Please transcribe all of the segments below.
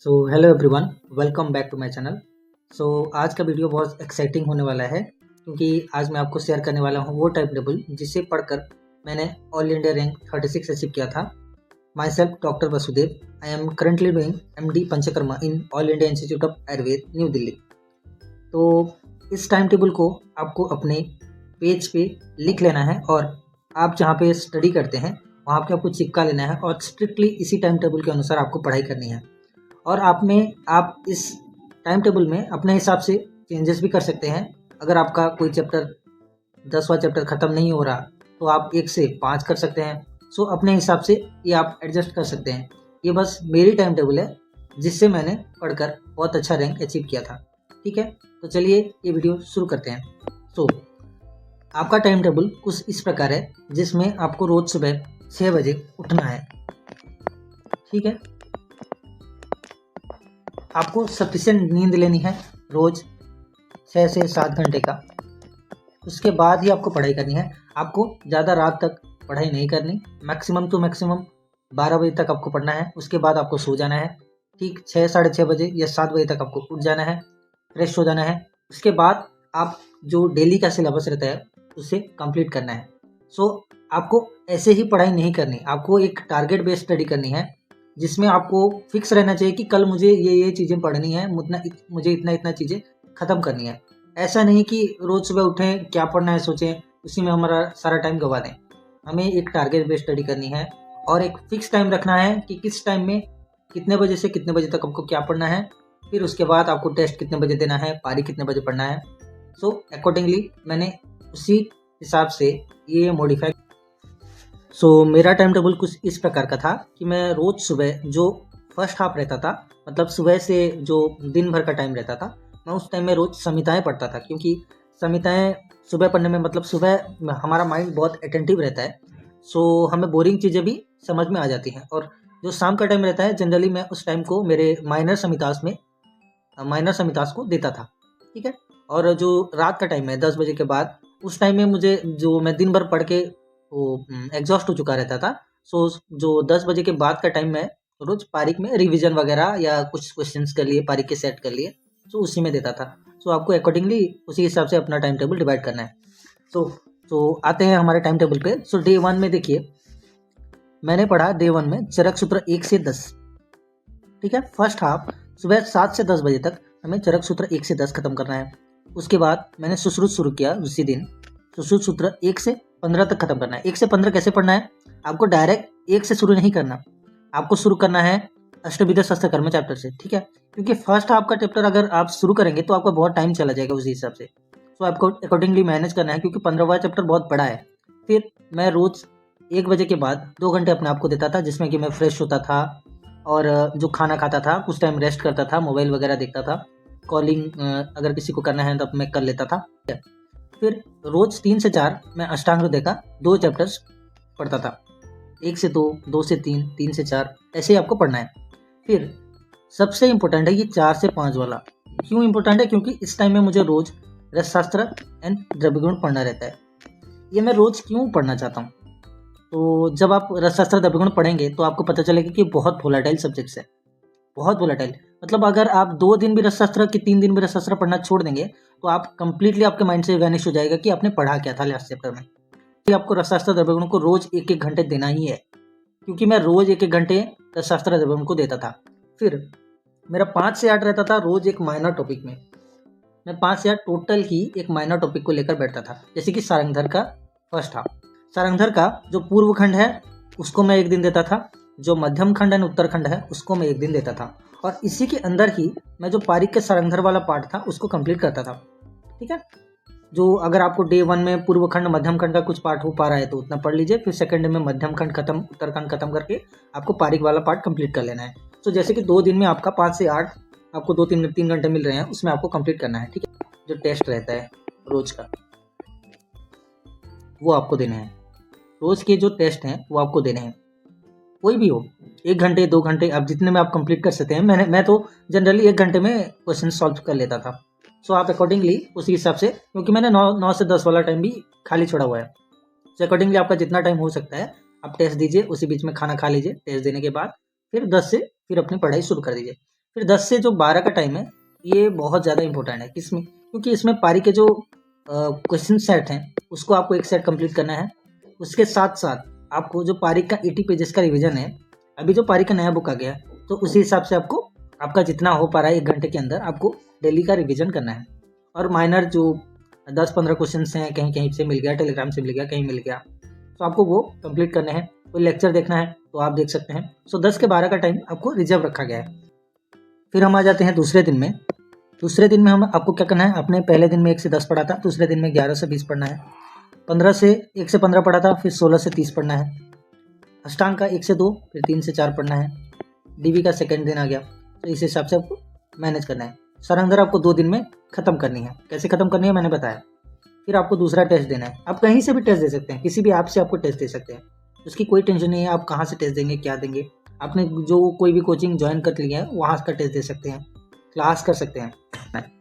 Hello everyone, welcome back to my channel. आज का video बहुत एक्साइटिंग होने वाला है क्योंकि आज मैं आपको शेयर करने वाला हूँ वो टाइम टेबल जिसे पढ़कर मैंने ऑल इंडिया रैंक 36 अचीव किया था। My self doctor Vasudev, I am currently doing MD panchakarma in all India institute of Ayurveda, new Delhi. तो इस टाइम टेबल को आपको अपने पेज पे लिख लेना है और आप जहाँ पे स्टडी करते हैं वहाँ पे आपको चिपका लेना है और स्ट्रिक्टली इसी टाइम टेबल के अनुसार आपको पढ़ाई करनी है। और आप इस टाइम टेबल में अपने हिसाब से चेंजेस भी कर सकते हैं। अगर आपका कोई चैप्टर 10वां चैप्टर ख़त्म नहीं हो रहा तो आप 1 से 5 कर सकते हैं। अपने हिसाब से ये आप एडजस्ट कर सकते हैं। ये बस मेरी टाइम टेबल है जिससे मैंने पढ़कर बहुत अच्छा रैंक अचीव किया था। ठीक है, तो चलिए ये वीडियो शुरू करते हैं। आपका टाइम टेबल कुछ इस प्रकार है जिसमें आपको रोज़ सुबह 6 बजे उठना है। ठीक है, आपको सफिशिएंट नींद लेनी है रोज़ 6 से 7 घंटे का। उसके बाद ही आपको पढ़ाई करनी है। आपको ज़्यादा रात तक पढ़ाई नहीं करनी, मैक्सिमम टू मैक्सिमम 12 बजे तक आपको पढ़ना है। उसके बाद आपको सो जाना है। ठीक 6 साढ़े 6 बजे या 7 बजे तक आपको उठ जाना है, फ्रेश हो जाना है। उसके बाद आप जो डेली का सिलेबस रहता है उसे कंप्लीट करना है। आपको ऐसे ही पढ़ाई नहीं करनी, आपको एक टारगेट बेस्ड स्टडी करनी है जिसमें आपको फिक्स रहना चाहिए कि कल मुझे ये चीज़ें पढ़नी है, मुझे इतना चीज़ें ख़त्म करनी है। ऐसा नहीं कि रोज़ सुबह उठें, क्या पढ़ना है सोचें, उसी में हमारा सारा टाइम गवा दें। हमें एक टारगेट बेस्ड स्टडी करनी है और एक फिक्स टाइम रखना है कि किस टाइम में कितने बजे से कितने बजे तक आपको क्या पढ़ना है। फिर उसके बाद आपको टेस्ट कितने बजे देना है, पारी कितने बजे पढ़ना है। अकॉर्डिंगली मैंने उसी हिसाब से ये मॉडिफाई। मेरा टाइम टेबल कुछ इस प्रकार का था कि मैं रोज़ सुबह जो फर्स्ट हाफ रहता था, मतलब सुबह से जो दिन भर का टाइम रहता था, मैं उस टाइम में रोज़ संहिताएँ पढ़ता था। क्योंकि संहिताएँ सुबह पढ़ने में मतलब सुबह हमारा माइंड बहुत अटेंटिव रहता है, हमें बोरिंग चीज़ें भी समझ में आ जाती हैं। और जो शाम का टाइम रहता है जनरली मैं उस टाइम को मेरे माइनर संहितास को देता था। ठीक है, और जो रात का टाइम है 10 बजे के बाद, उस टाइम में मुझे जो मैं दिन भर पढ़ के एग्जॉस्ट हो चुका रहता था। जो 10 बजे के बाद का टाइम में रोज पारिक में रिवीजन वगैरह या कुछ क्वेश्चंस कर लिए, पारिक के सेट कर लिए, उसी में देता था। आपको अकॉर्डिंगली उसी हिसाब से अपना टाइम टेबल डिवाइड करना है। आते हैं हमारे टाइम टेबल पे। डे 1 में देखिए, मैंने पढ़ा डे 1 में चरक सूत्र 1 से 10। ठीक है, फर्स्ट हाफ सुबह 7 से 10 बजे तक हमें चरक सूत्र 1 से 10 खत्म करना है। उसके बाद मैंने सुश्रुत शुरू किया उसी दिन। सुश्रुत सूत्र 1 से 15 तक खत्म करना है। 1 से 15 कैसे पढ़ना है? आपको डायरेक्ट 1 से शुरू नहीं करना, आपको शुरू करना है अष्टविध शस्त्र कर्म चैप्टर से। ठीक है, क्योंकि फर्स्ट हाफ का चैप्टर अगर आप शुरू करेंगे तो आपका बहुत टाइम चला जाएगा उसी हिसाब से। आपको अकॉर्डिंगली मैनेज करना है, क्योंकि 15वां चैप्टर बहुत बड़ा है। फिर मैं रोज 1 बजे के बाद 2 घंटे अपने आप को देता था, जिसमें कि मैं फ्रेश होता था और जो खाना खाता था, कुछ टाइम रेस्ट करता था, मोबाइल वगैरह देखता था, कॉलिंग अगर किसी को करना है तो मैं कर लेता था। फिर रोज 3 से 4 मैं अष्टांग हृदय का 2 चैप्टर्स पढ़ता था। 1 से 2, 2 से 3, 3 से 4, ऐसे ही आपको पढ़ना है। फिर सबसे इम्पोर्टेंट है ये 4 से 5 वाला। क्यों इम्पोर्टेंट है? क्योंकि इस टाइम में मुझे रोज रसशास्त्र एंड द्रव्यगुण पढ़ना रहता है। ये मैं रोज क्यों पढ़ना चाहता हूँ? तो जब आप रसशास्त्र द्रव्यगुण पढ़ेंगे तो आपको पता चलेगा कि बहुत वोलेटाइल सब्जेक्ट्स है, बहुत वोलेटाइल। मतलब अगर आप 2 दिन भी रसशास्त्र कि 3 दिन भी रसशास्त्र पढ़ना छोड़ देंगे तो आप कंप्लीटली आपके माइंड से वैनिश हो जाएगा कि आपने पढ़ा क्या था लास्ट चैप्टर में। तो आपको रसशास्त्र द्रव्यगुण को रोज 1-1 घंटे देना ही है, क्योंकि मैं रोज 1-1 घंटे रसशास्त्र द्रव्यगुण को देता था। फिर मेरा 5 से 8 रहता था रोज एक माइनर टॉपिक में। मैं 5 से 8 टोटल ही एक माइनर टॉपिक को लेकर बैठता था। जैसे कि सारंगधर का फर्स्ट हाफ, सारंगधर का जो पूर्व खंड है उसको मैं 1 दिन देता था, जो मध्यम खंड एंड उत्तरखंड है उसको मैं 1 दिन देता था, और इसी के अंदर ही मैं जो पारिक के सारंगधर वाला पार्ट था उसको कंप्लीट करता था। ठीक है, जो अगर आपको डे 1 में पूर्व खंड मध्यम खंड का कुछ पार्ट हो पा रहा है तो उतना पढ़ लीजिए। फिर सेकंड डे में मध्यम खंड खत्म, उत्तरखंड खत्म करके आपको पारिक वाला पार्ट कंप्लीट कर लेना है। जैसे कि 2 दिन में आपका 5 से 8 आपको 2-3 घंटे मिल रहे हैं, उसमें आपको कंप्लीट करना है। ठीक है, जो टेस्ट रहता है रोज का वो आपको देने हैं। रोज के जो टेस्ट हैं वो आपको देने हैं, कोई भी हो, 1 घंटे 2 घंटे, अब जितने में आप कंप्लीट कर सकते हैं। मैं तो जनरली 1 घंटे में क्वेश्चन सॉल्व कर लेता था। आप अकॉर्डिंगली उसी हिसाब से, क्योंकि मैंने 9 से 10 वाला टाइम भी खाली छोड़ा हुआ है। अकॉर्डिंगली आपका जितना टाइम हो सकता है आप टेस्ट दीजिए, उसी बीच में खाना खा लीजिए। टेस्ट देने के बाद फिर 10 से फिर अपनी पढ़ाई शुरू कर दीजिए। फिर 10 से जो 12 का टाइम है ये बहुत ज़्यादा इंपॉर्टेंट है। किसमें? क्योंकि इसमें पारी के जो क्वेश्चन सेट हैं उसको आपको एक सेट कंप्लीट करना है। उसके साथ साथ आपको जो पारी का 80 पेजेस का रिवीजन है, अभी जो पारी का नया बुक आ गया है तो उसी हिसाब से आपको आपका जितना हो पा रहा है 1 घंटे के अंदर आपको डेली का रिवीजन करना है। और माइनर जो 10-15 क्वेश्चन हैं, कहीं कहीं से मिल गया, टेलीग्राम से मिल गया, कहीं मिल गया, तो आपको वो कंप्लीट करने हैं। कोई लेक्चर देखना है तो आप देख सकते हैं। सो 10 के 12 का टाइम आपको रिजर्व रखा गया है। फिर हम आ जाते हैं दूसरे दिन में। दूसरे दिन में हम आपको क्या करना है, अपने पहले दिन में 1 से 10 पढ़ा था, दूसरे दिन में 11 से 20 पढ़ना है। 15 से 1 से 15 पढ़ा था, फिर 16 से 30 पढ़ना है। अष्टांग का 1 से 2, फिर 3 से 4 पढ़ना है। डीवी का सेकेंड दिन आ गया, तो इस हिसाब से आपको मैनेज करना है। सरंदर आपको 2 दिन में खत्म करनी है। कैसे खत्म करनी है मैंने बताया। फिर आपको दूसरा टेस्ट देना है। आप कहीं से भी टेस्ट दे सकते हैं, किसी भी ऐप से आपको टेस्ट दे सकते हैं, उसकी कोई टेंशन नहीं है। आप कहाँ से टेस्ट देंगे, क्या देंगे, आपने जो कोई भी कोचिंग ज्वाइन कर लिया है वहाँ का टेस्ट दे सकते हैं, क्लास कर सकते हैं।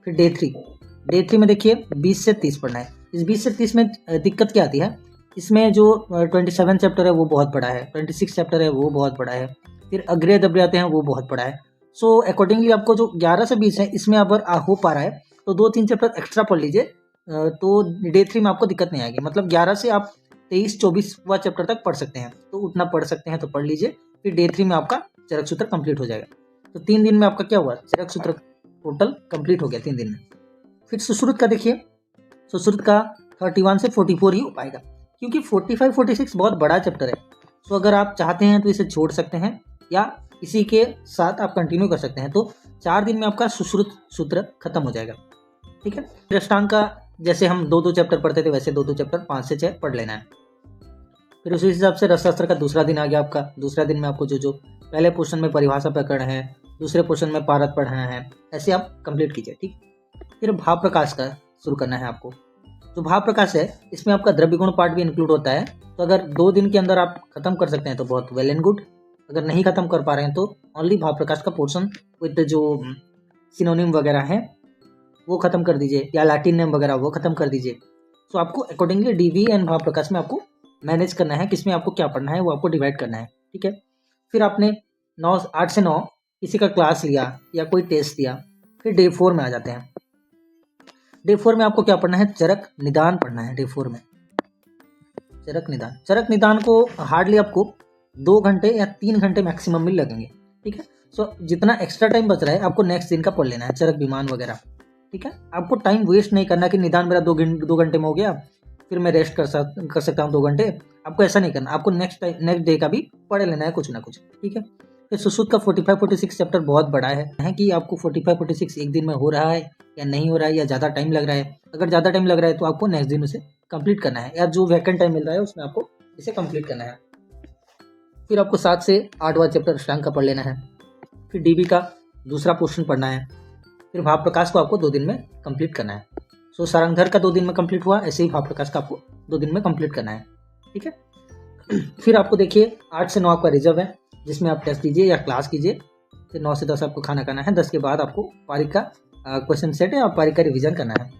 फिर डे 3 में देखिए 20 से 30 पढ़ना है। इस 20 से 30 में दिक्कत क्या आती है, इसमें जो 27 चैप्टर है वो बहुत बड़ा है, 26 चैप्टर है वो बहुत बड़ा है, फिर अग्रय दबरे आते हैं वो बहुत बड़ा है। सो अकॉर्डिंगली आपको जो 11 से 20 है इसमें अगर हो पा रहा है तो 2-3 चैप्टर एक्स्ट्रा पढ़ लीजिए, तो डे 3 में आपको दिक्कत नहीं आएगी। मतलब 11 से आप 23-24वां चैप्टर तक पढ़ सकते हैं, तो उतना पढ़ सकते हैं तो पढ़ लीजिए। फिर डे 3 में आपका चरक सूत्र कंप्लीट हो जाएगा। तो 3 दिन में आपका क्या हुआ, चरक सूत्र टोटल कंप्लीट हो गया 3 दिन में। फिर सुश्रुत का देखिए, सुश्रुत का 31 से 44 ही हो पाएगा, क्योंकि 45-46 बहुत बड़ा चैप्टर है। तो अगर आप चाहते हैं तो इसे छोड़ सकते हैं या इसी के साथ आप कंटिन्यू कर सकते हैं। तो 4 दिन में आपका सुश्रुत सूत्र खत्म हो जाएगा। ठीक है। फिर अष्टांग का जैसे हम 2-2 चैप्टर पढ़ते थे वैसे 2-2 चैप्टर 5 से 6 पढ़ लेना है। फिर उसी हिसाब से रसशास्त्र का दूसरा दिन आ गया आपका। दूसरा दिन में आपको जो पहले पोर्शन में परिभाषा पकड़ना है, दूसरे पोर्शन में पारत पढ़ना है, ऐसे आप कंप्लीट कीजिए। ठीक। फिर भाव प्रकाश का शुरू करना है आपको। जो भाव प्रकाश है इसमें आपका द्रव्य गुण पार्ट भी इंक्लूड होता है। तो अगर 2 दिन के अंदर आप खत्म कर सकते हैं तो बहुत वेल एंड गुड। अगर नहीं खत्म कर पा रहे हैं तो ओनली भाव प्रकाश का पोर्शन विद जो सिनोनिम वगैरह है वो खत्म कर दीजिए, या लैटिन नेम वगैरह वो खत्म कर दीजिए। तो आपको अकॉर्डिंगली डीवी एंड भाव प्रकाश में आपको मैनेज करना है, किसमें आपको क्या पढ़ना है वो आपको डिवाइड करना है। ठीक है। फिर आपने 8 से 9 किसी का क्लास लिया या कोई टेस्ट दिया। फिर डे 4 में आ जाते हैं। डे 4 में आपको क्या पढ़ना है, चरक निदान पढ़ना है। डे 4 में चरक निदान को हार्डली आपको 2 घंटे या 3 घंटे मैक्सिमम में लगेंगे। ठीक है। सो जितना एक्स्ट्रा टाइम बच रहा है आपको नेक्स्ट दिन का पढ़ लेना है, चरक विमान वगैरह। ठीक है। आपको टाइम वेस्ट नहीं करना कि निदान मेरा 2 घंटे में हो गया फिर मैं रेस्ट कर सकता हूँ 2 घंटे। आपको ऐसा नहीं करना, आपको नेक्स्ट डे का भी पढ़ लेना है कुछ ना कुछ। ठीक है। फिर सुश्रुत का 45-46 चैप्टर बहुत बड़ा है कि आपको 45-46 एक दिन में हो रहा है या नहीं हो रहा है, या ज़्यादा टाइम लग रहा है। अगर ज़्यादा टाइम लग रहा है तो आपको नेक्स्ट दिन उसे कंप्लीट करना है, या जो वैकेंट टाइम मिल रहा है उसमें आपको इसे कंप्लीट करना है। फिर आपको 7 से 8वां चैप्टर अष्टांग का पढ़ लेना है। फिर डीबी का दूसरा पोर्शन पढ़ना है। फिर भाव प्रकाश को आपको 2 दिन में कंप्लीट करना है। सो सारंगधर का 2 दिन में कंप्लीट हुआ, ऐसे ही भाव प्रकाश का आपको 2 दिन में कंप्लीट करना है। ठीक है। फिर आपको देखिए 8 से 9 आपका रिजर्व है, जिसमें आप टेस्ट दीजिए या क्लास कीजिए। फिर 9 से 10 आपको खाना खाना है। 10 के बाद आपको पारिक का क्वेश्चन सेट है और पारिक का रिविजन करना है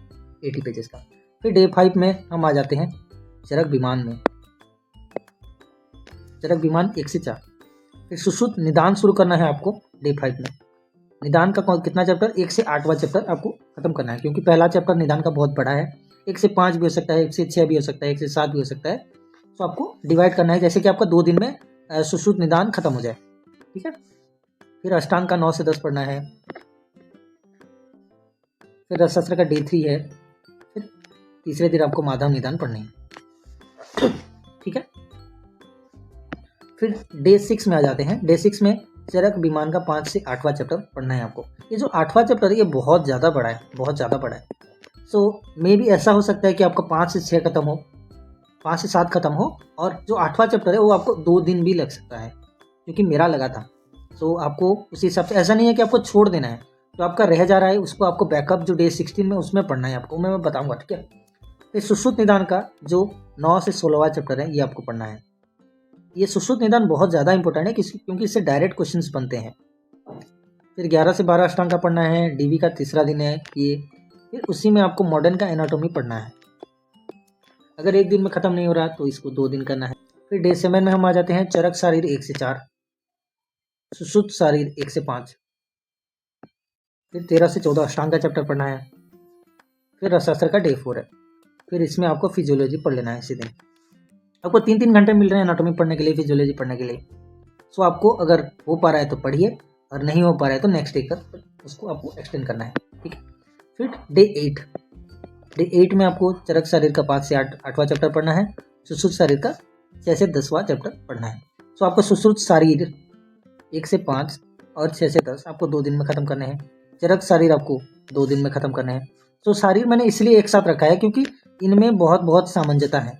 80 पेजेस का। फिर डे 5 में हम आ जाते हैं चरक विमान में। चरक विमान 1 से 4। फिर सुश्रुत निदान शुरू करना है आपको डे 5 में। निदान का कितना चैप्टर, 1 से 8वां चैप्टर आपको खत्म करना है, क्योंकि पहला चैप्टर निदान का बहुत बड़ा है। 1 से 5 भी हो सकता है, 1 से 6 भी हो सकता है, 1 से 7 भी हो सकता है। तो आपको डिवाइड करना है जैसे कि आपका 2 दिन में सुश्रुत निदान खत्म हो जाए। ठीक है। फिर अष्टांग का 9 से 10 पढ़ना है। फिर रसशास्त्र का डे 3 है। फिर तीसरे दिन आपको माधव निदान पढ़नी है। ठीक है। फिर डे 6 में आ जाते हैं। डे 6 में चरक विमान का 5 से 8वां चैप्टर पढ़ना है आपको। ये जो 8वां चैप्टर है ये बहुत ज़्यादा बड़ा है, बहुत ज़्यादा बड़ा है। सो मे भी ऐसा हो सकता है कि आपका 5 से 6 खत्म हो, 5 से 7 खत्म हो, और जो 8वां चैप्टर है वो आपको 2 दिन भी लग सकता है, क्योंकि मेरा लगा था। सो आपको उसी हिसाब से, ऐसा नहीं है कि आपको छोड़ देना है, जो आपका रह जा रहा है उसको आपको बैकअप जो डे 16 में उसमें पढ़ना है आपको, मैं बताऊँगा। ठीक है। फिर सुश्रुत निदान का जो 9 से 16वां चैप्टर है ये आपको पढ़ना है। ये सुश्रुत निदान बहुत ज़्यादा इंपॉर्टेंट है क्योंकि इससे डायरेक्ट क्वेश्चंस बनते हैं। फिर 11 से 12 अष्टांग का पढ़ना है। डीवी का तीसरा दिन है ये। फिर उसी में आपको मॉडर्न का एनाटॉमी पढ़ना है। अगर एक दिन में ख़त्म नहीं हो रहा तो इसको 2 दिन करना है। फिर डे 7 में हम आ जाते हैं चरक शारीर 1 से 4, सुश्रुत शारीर 1 से 5। फिर 13 से 14 अष्टांग का चैप्टर पढ़ना है। फिर रसशास्त्र का डे 4 है। फिर इसमें आपको फिजियोलॉजी पढ़ लेना है इसी दिन। आपको 3-3 घंटे मिल रहे हैं एनाटॉमी पढ़ने के लिए, फिजियोलॉजी पढ़ने के लिए। सो आपको अगर हो पा रहा है तो पढ़िए, और नहीं हो पा रहा है तो नेक्स्ट डे कर उसको आपको एक्सटेंड करना है, ठीक है। फिर डे 8 में आपको चरक शरीर का 5 से 8वां चैप्टर पढ़ना है। सुश्रुत शरीर का 6 से 10वां चैप्टर पढ़ना है। सो आपको सुश्रुत शरीर 1 से 5 और 6 से 10 आपको 2 दिन में खत्म करने हैं। चरक शरीर आपको 2 दिन में खत्म करने हैं। तो शरीर मैंने इसलिए एक साथ रखा है क्योंकि इनमें बहुत बहुत सामंजस्य है,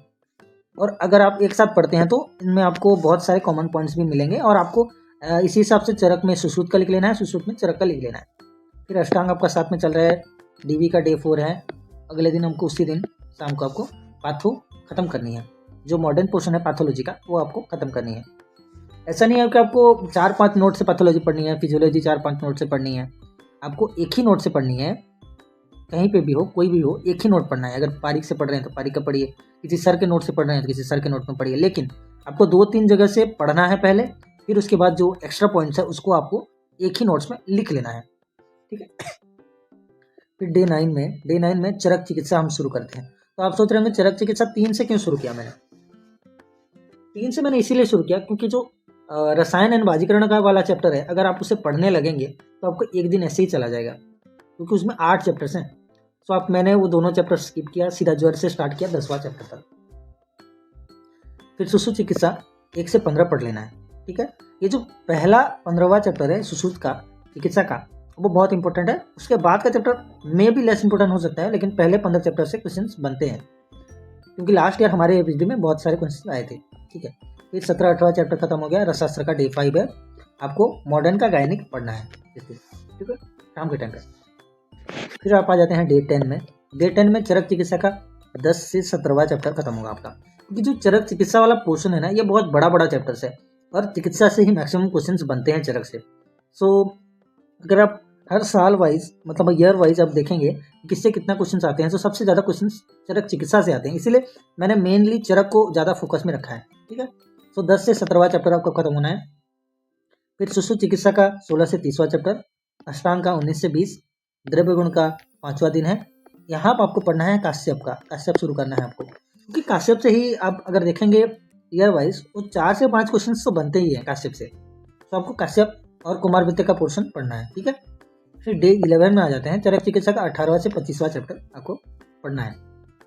और अगर आप एक साथ पढ़ते हैं तो इनमें आपको बहुत सारे कॉमन पॉइंट्स भी मिलेंगे, और आपको इसी हिसाब से चरक में सुश्रुत का लिख लेना है, सुश्रुत में चरक का लिख लेना है। फिर अष्टांग आपका साथ में चल रहा है, डीवी का डे 4 है। अगले दिन हमको उसी दिन शाम को आपको पाथो खत्म करनी है, जो मॉडर्न पोर्शन है पैथोलॉजी का वो आपको खत्म करनी है। ऐसा नहीं है कि आपको 4-5 नोट से पैथोलॉजी पढ़नी है, फिजियोलॉजी 4-5 नोट से पढ़नी है। आपको एक ही नोट से पढ़नी है, कहीं पे भी हो, कोई भी हो, एक ही नोट पढ़ना है। अगर पारीख से पढ़ रहे हैं तो पारीख का पढ़िए, किसी सर के नोट से पढ़ रहे हैं तो किसी सर के नोट में पढ़िए, लेकिन आपको 2-3 जगह से पढ़ना है पहले, फिर उसके बाद जो एक्स्ट्रा पॉइंट्स है उसको आपको एक ही नोट्स में लिख लेना है, ठीक है। फिर डे 9 में चरक चिकित्सा हम शुरू करते हैं। तो आप सोच रहे होंगे चरक चिकित्सा 3 से क्यों शुरू किया मैंने? 3 से मैंने इसीलिए शुरू किया क्योंकि जो रसायन एंड बाजीकरण का वाला चैप्टर है, अगर आप उसे पढ़ने लगेंगे तो आपको एक दिन ऐसे ही चला जाएगा, क्योंकि उसमें 8 चैप्टर्स हैं। तो मैंने वो दोनों चैप्टर स्किप किया, सीधा ज्वर से स्टार्ट किया 10वां चैप्टर तक। फिर सुश्रुत चिकित्सा 1 से 15 पढ़ लेना है, ठीक है। ये जो पहला 15वां चैप्टर है सुश्रुत का चिकित्सा का, वो बहुत इंपॉर्टेंट है। उसके बाद का चैप्टर में भी लेस इंपॉर्टेंट हो सकता है, लेकिन पहले 15 चैप्टर से क्वेश्चंस बनते हैं, क्योंकि लास्ट ईयर हमारे एपीएचडी में बहुत सारे क्वेश्चन आए थे, ठीक है। फिर 17-18वां चैप्टर खत्म हो गया। रसशास्त्र का डे 5 है। आपको मॉडर्न का गायनिक पढ़ना है, ठीक है, शाम के टाइम पे। फिर आप आ जाते हैं डे 10 में। डे 10 में चरक चिकित्सा का 10 से 17वां चैप्टर खत्म होगा आपका, क्योंकि जो चरक चिकित्सा वाला पोर्शन है ना, ये बहुत बड़ा बड़ा चैप्टर्स है, और चिकित्सा से ही मैक्सिमम क्वेश्चंस बनते हैं चरक से। सो अगर आप हर साल वाइज, मतलब ईयर वाइज आप देखेंगे किससे कितना क्वेश्चंस आते हैं, तो सबसे ज़्यादा क्वेश्चंस चरक चिकित्सा से आते हैं, इसीलिए मैंने मेनली चरक को ज़्यादा फोकस में रखा है, ठीक है। सो 10 से 17वां चैप्टर आपको खत्म होना है। फिर सुश्रुत चिकित्सा का 16 से 30वां चैप्टर, अष्टांग का 19 से 20, द्रव्य गुण का 5वां दिन है। यहाँ पर आपको पढ़ना है काश्यप का, काश्यप शुरू करना है आपको, क्योंकि काश्यप से ही आप अगर देखेंगे ईयर वाइज वो 4 से 5 क्वेश्चन तो बनते ही हैं काश्यप से। तो आपको काश्यप और कुमार वित्त का पोर्शन पढ़ना है, ठीक है। फिर डे 11 में आ जाते हैं। चरक चिकित्सा का 18वां से 25वां चैप्टर आपको पढ़ना है।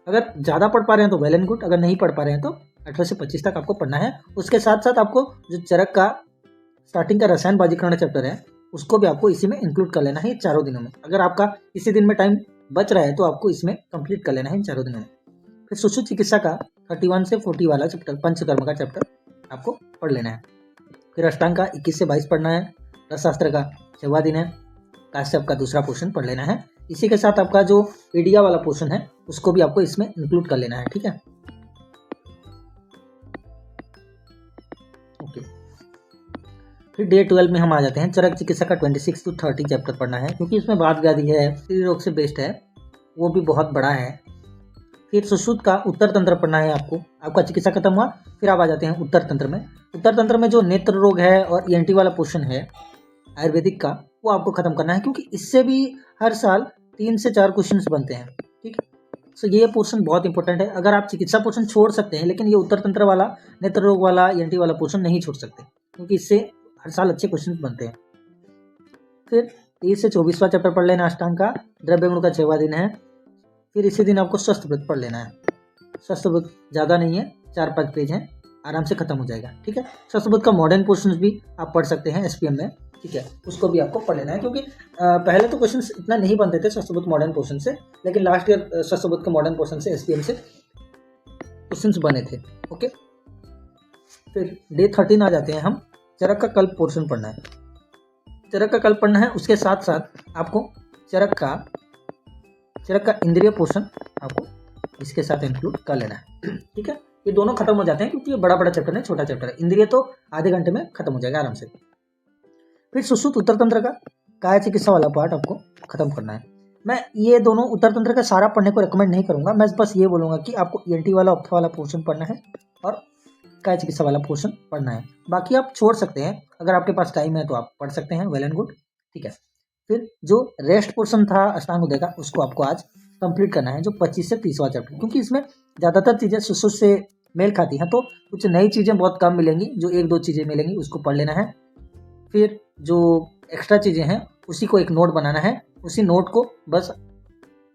अगर ज़्यादा पढ़ पा रहे हैं तो वेल एंड गुड, अगर नहीं पढ़ पा रहे हैं तो 18 से 25 तक आपको पढ़ना है। उसके साथ साथ आपको जो चरक का स्टार्टिंग का रसायन बाजीकरण चैप्टर है उसको भी आपको इसी में इंक्लूड कर लेना है, 4 दिनों में। अगर आपका इसी दिन में टाइम बच रहा है तो आपको इसमें कंप्लीट कर लेना है इन 4 दिनों में। फिर सुश्रुत चिकित्सा का 31 से 40 वाला चैप्टर, पंचकर्म का चैप्टर आपको पढ़ लेना है। फिर अष्टांग का 21 से 22 पढ़ना है। रसशास्त्र का 6वां दिन है। काश्यप का दूसरा पोर्शन पढ़ लेना है। इसी के साथ आपका जो पीडिया वाला पोर्शन है उसको भी आपको इसमें इंक्लूड कर लेना है, ठीक है। ओके। फिर डे 12 में हम आ जाते हैं। चरक चिकित्सा का 26 to 30 चैप्टर पढ़ना है, क्योंकि इसमें वात व्याधि है, स्त्री रोग से बेस्ड है, वो भी बहुत बड़ा है। फिर सुश्रुत का उत्तर तंत्र पढ़ना है आपको। आपका चिकित्सा खत्म हुआ, फिर आप आ जाते हैं उत्तर तंत्र में। उत्तर तंत्र में जो नेत्र रोग है और ईएनटी वाला पोर्शन है आयुर्वेदिक का, वो आपको खत्म करना है, क्योंकि इससे भी हर साल 3 से 4 क्वेश्चंस बनते हैं, ठीक है। सो ये पोर्शन बहुत इंपॉर्टेंट है। अगर आप चिकित्सा पोर्शन छोड़ सकते हैं, लेकिन ये उत्तर तंत्र वाला, नेत्र रोग वाला, ईएनटी वाला पोर्शन नहीं छोड़ सकते, क्योंकि इससे हर साल अच्छे क्वेश्चन बनते हैं। फिर 30 से 24वां चैप्टर पढ़ लेना अष्टांग का। द्रव्य गुण का 6वां दिन है। फिर इसी दिन आपको स्वस्थ व्रत पढ़ लेना है। स्वस्थ व्रत ज़्यादा नहीं है, 4-5 पेज हैं, आराम से खत्म हो जाएगा, ठीक है। स्वस्थ व्रत का मॉडर्न पोर्शन भी आप पढ़ सकते हैं एसपीएम में, ठीक है। उसको भी आपको पढ़ लेना है, क्योंकि पहले तो क्वेश्चन इतना नहीं बनते थे स्वस्थ व्रत मॉडर्न पोर्शन से, लेकिन लास्ट ईयर स्वस्थ व्रत के मॉडर्न पोर्शन से एसपीएम से क्वेश्चन बने थे, ओके। फिर डे 13 आ जाते हैं हम। चरक का कल्प पोर्शन पढ़ना है। चरक का कल्प पढ़ना है, उसके साथ साथ आपको चरक का इंद्रिय पोर्शन आपको इसके साथ इंक्लूड कर लेना है, ठीक है। ये दोनों खत्म हो जाते हैं, क्योंकि ये बड़ा बड़ा चैप्टर है, छोटा चैप्टर है। इंद्रिय तो आधे घंटे में खत्म हो जाएगा आराम से। फिर सुश्रुत उत्तर तंत्र का काय चिकित्सा वाला पार्ट आपको खत्म करना है। मैं ये दोनों उत्तर तंत्र का सारा पढ़ने को रिकमेंड नहीं करूंगा, मैं बस ये बोलूंगा कि आपको ईएनटी वाला, ऑप्था वाला पोर्शन पढ़ना है और काय चिकित्सा वाला पोर्शन पढ़ना है। बाकी आप छोड़ सकते हैं, अगर आपके पास टाइम है तो आप पढ़ सकते हैं, वेल एंड गुड, ठीक है। फिर जो रेस्ट पोर्शन था अष्टांग हृदय का उसको आपको आज कंप्लीट करना है, जो 25 से 30वां चैप्टर, क्योंकि इसमें ज़्यादातर चीज़ें सुश्रुत से मेल खाती हैं, तो कुछ नई चीज़ें बहुत कम मिलेंगी, जो 1-2 चीज़ें मिलेंगी उसको पढ़ लेना है। फिर जो एक्स्ट्रा चीज़ें हैं उसी को एक नोट बनाना है, उसी नोट को बस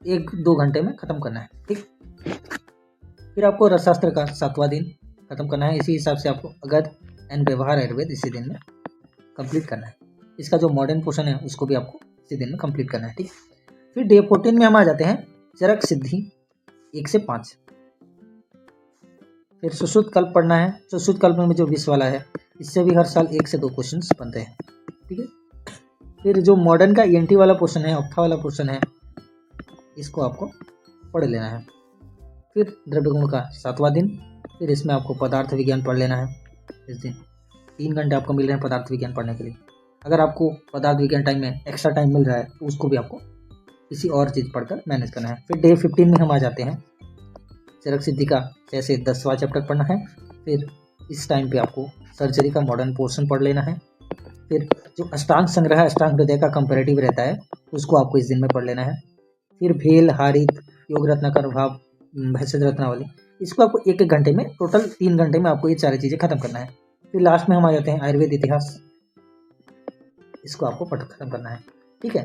1-2 घंटे में ख़त्म करना है, ठीक। फिर आपको रसशास्त्र का 7वां दिन खत्म करना है। इसी हिसाब से आपको अगध एंड व्यवहार आयुर्वेद इसी दिन में कंप्लीट करना है। इसका जो मॉडर्न पोर्शन है उसको भी आपको इसी दिन में कंप्लीट करना है, ठीक। फिर डे 14 में हम आ जाते हैं चरक सिद्धि 1 से 5। फिर सुश्रुत कल्प पढ़ना है। सुश्रुत कल्प में जो 20 वाला है, इससे भी हर साल 1 से 2 क्वेश्चन बनते हैं, ठीक है। फिर जो मॉडर्न का ENT वाला पोर्शन है, ऑप्था वाला पोर्शन है, इसको आपको पढ़ लेना है। फिर द्रव्य गुण का 7वां दिन, फिर इसमें आपको पदार्थ विज्ञान पढ़ लेना है। इस दिन 3 घंटे आपको मिल रहे हैं पदार्थ विज्ञान पढ़ने के लिए। अगर आपको पदार्थ विज्ञान टाइम में एक्स्ट्रा टाइम मिल रहा है तो उसको भी आपको किसी और चीज़ पढ़कर मैनेज करना है। फिर डे 15 में हम आ जाते हैं चरक सिद्धि का 6 से 10वां चैप्टर पढ़ना है। फिर इस टाइम पे आपको सर्जरी का मॉडर्न पोर्शन पढ़ लेना है। फिर जो अष्टांग संग्रह अष्टांग हृदय का कंपेरेटिव रहता है उसको आपको इस दिन में पढ़ लेना है। फिर भेल, हारित, योग रत्नाकर भाव, भैषज रत्नावली, इसको आपको 1-1 घंटे में, टोटल 3 घंटे में आपको ये सारी चीज़ें खत्म करना है। फिर लास्ट में हम आ जाते हैं आयुर्वेद इतिहास, इसको आपको पढ़ खत्म करना है, ठीक है।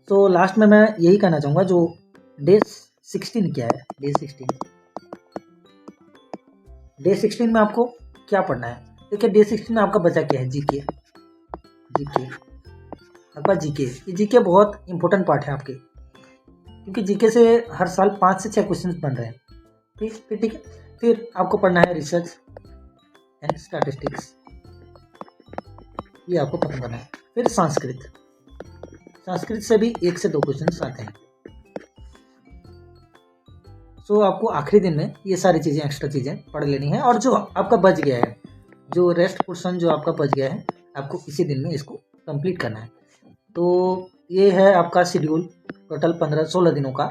तो लास्ट में मैं यही कहना चाहूँगा, जो डे 16 क्या है, डे 16 में आपको क्या पढ़ना है। देखिए डे 16 में आपका बचा क्या है, जीके आपका जीके बहुत इंपॉर्टेंट पार्ट है आपके, क्योंकि जीके से हर साल 5 से 6 क्वेश्चन बन रहे हैं, ठीक है। फिर आपको पढ़ना है रिसर्च एंड स्टैटिस्टिक्स, ये आपको पता करना है। फिर संस्कृत से भी 1 से 2 क्वेश्चन आते हैं। सो आपको आखिरी दिन में ये सारी चीज़ें, एक्स्ट्रा चीज़ें पढ़ लेनी है। और जो आपका बच गया है, जो रेस्ट पोर्शन जो आपका बच गया है, आपको इसी दिन में इसको कंप्लीट करना है। तो ये है आपका शेड्यूल, टोटल 15-16 दिनों का